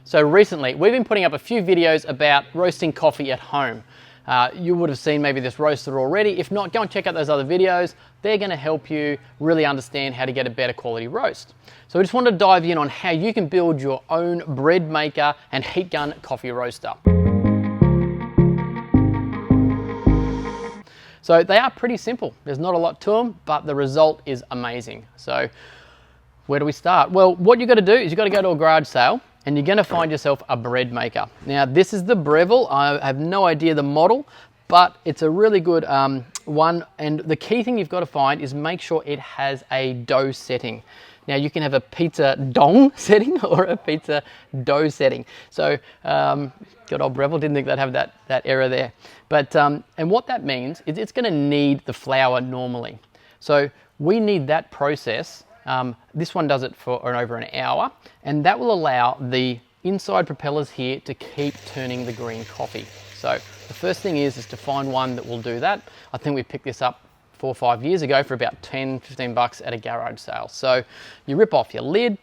So recently, we've been putting up a few videos about roasting coffee at home. You would have seen maybe this roaster already. If not, go and check out those other videos. They're going to help you really understand how to get a better quality roast. So we just wanted to dive in on how you can build your own bread maker and heat gun coffee roaster. So they are pretty simple. There's not a lot to them, but the result is amazing. So where do we start? Well, what you've got to do is you've got to go to a garage sale and you're going to find yourself a bread maker. Now, this is the Breville. I have no idea the model, but it's a really good one. And the key thing you've got to find is make sure it has a dough setting. Now, you can have a pizza dong setting or a pizza dough setting. So, good old Breville, didn't think they'd have that error there. But, and what that means is it's going to knead the flour normally. So we need that process. This one does it for over an hour, and that will allow the inside propellers here to keep turning the green coffee. So the first thing is to find one that will do that. I think we picked this up 4 or 5 years ago for about 10, 15 bucks at a garage sale. So you rip off your lid,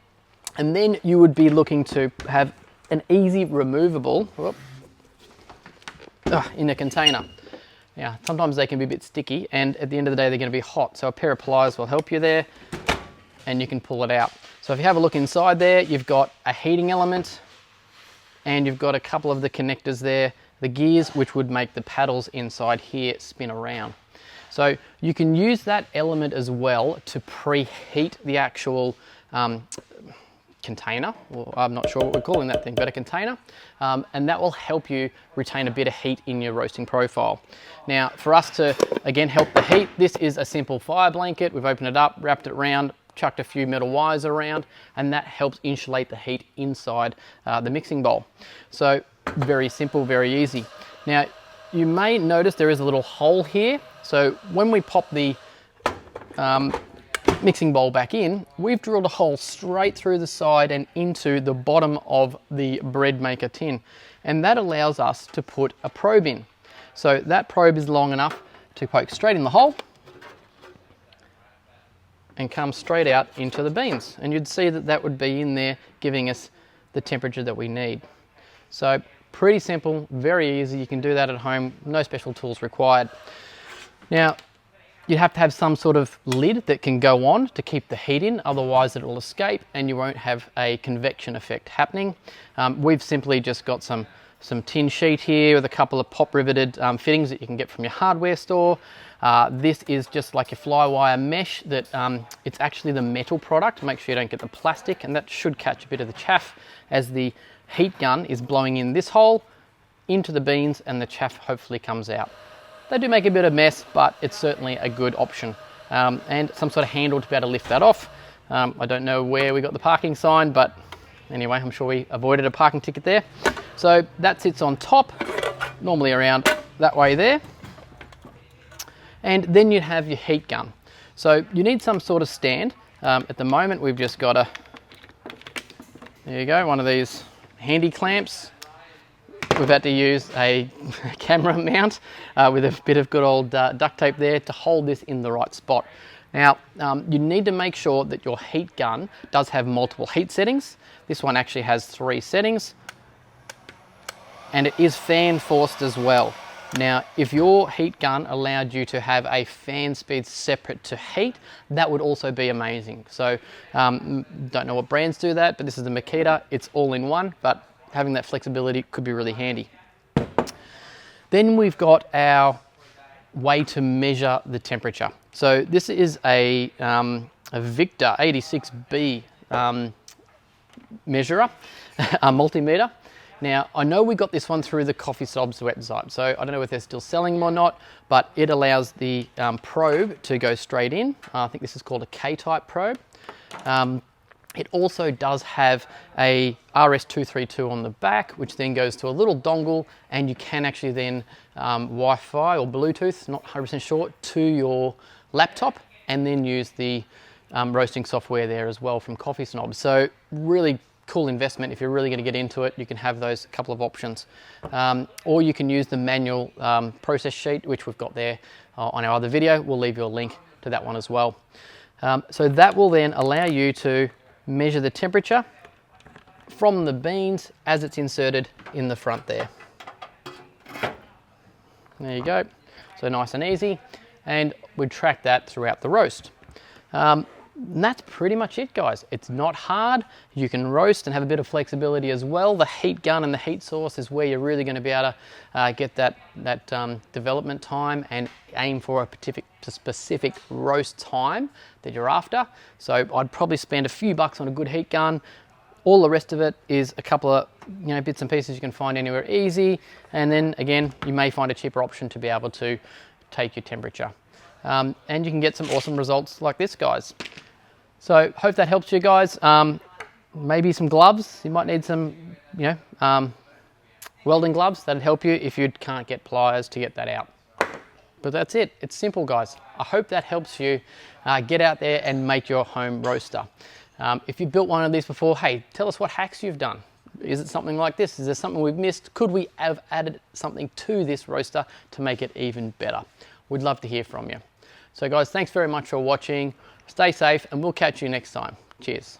and then you would be looking to have an easy removable in a container. Now, sometimes they can be a bit sticky, and at the end of the day, they're going to be hot. So a pair of pliers will help you there, and you can pull it out. So if you have a look inside there, you've got a heating element, and you've got a couple of the connectors there, the gears, which would make the paddles inside here spin around. So you can use that element as well to preheat the actual container, or I'm not sure what we're calling that thing, but a container, and that will help you retain a bit of heat in your roasting profile. Now, for us to, again, help the heat, this is a simple fire blanket. We've opened it up, wrapped it around, chucked a few metal wires around, and that helps insulate the heat inside the mixing bowl. So very simple, very easy. Now, you may notice there is a little hole here. So when we pop the mixing bowl back in, we've drilled a hole straight through the side and into the bottom of the bread maker tin. And that allows us to put a probe in. So that probe is long enough to poke straight in the hole and come straight out into the beans. And you'd see that that would be in there giving us the temperature that we need. So pretty simple, very easy. You can do that at home, no special tools required. Now, you have to have some sort of lid that can go on to keep the heat in, otherwise it will escape and you won't have a convection effect happening. We've simply just got some tin sheet here with a couple of pop riveted fittings that you can get from your hardware store. This is just like a fly wire mesh that it's actually the metal product. Make sure you don't get the plastic, and that should catch a bit of the chaff as the heat gun is blowing in this hole into the beans and the chaff hopefully comes out. They do make a bit of mess, but it's certainly a good option. And some sort of handle to be able to lift that off. I don't know where we got the parking sign, but anyway, I'm sure we avoided a parking ticket there. So that sits on top, normally around that way there. And then you have your heat gun. So you need some sort of stand. At the moment, we've just got there you go, one of these handy clamps. We've had to use a camera mount with a bit of good old duct tape there to hold this in the right spot. Now, you need to make sure that your heat gun does have multiple heat settings. This one actually has 3 settings, and it is fan forced as well. Now, if your heat gun allowed you to have a fan speed separate to heat, that would also be amazing. So, don't know what brands do that, but this is the Makita. It's all in one, but having that flexibility could be really handy. Then we've got our way to measure the temperature. So this is a Victor 86B measurer, a multimeter. Now, I know we got this one through the Coffee Snobs website, so I don't know if they're still selling them or not, but it allows the probe to go straight in. I think this is called a K-type probe. It also does have a RS-232 on the back, which then goes to a little dongle, and you can actually then Wi-Fi or Bluetooth, not 100% sure, to your laptop, and then use the roasting software there as well from Coffee Snobs. So really cool investment. If you're really going to get into it, you can have those couple of options. Or you can use the manual process sheet, which we've got there on our other video. We'll leave you a link to that one as well. So that will then allow you to measure the temperature from the beans as it's inserted in the front there. There you go. So nice and easy. And we'd track that throughout the roast. And that's pretty much it, guys. It's not hard. You can roast and have a bit of flexibility as well. The heat gun and the heat source is where you're really going to be able to get that development time and aim for a specific roast time that you're after. So I'd probably spend a few bucks on a good heat gun. All the rest of it is a couple of bits and pieces you can find anywhere easy. And then again, you may find a cheaper option to be able to take your temperature. And you can get some awesome results like this, guys. So hope that helps you guys. Maybe some gloves. You might need some, welding gloves. That'd help you if you can't get pliers to get that out. But that's it. It's simple, guys. I hope that helps you get out there and make your home roaster. If you've built one of these before, hey, tell us what hacks you've done. Is it something like this? Is there something we've missed? Could we have added something to this roaster to make it even better? We'd love to hear from you. So guys, thanks very much for watching. Stay safe and we'll catch you next time. Cheers.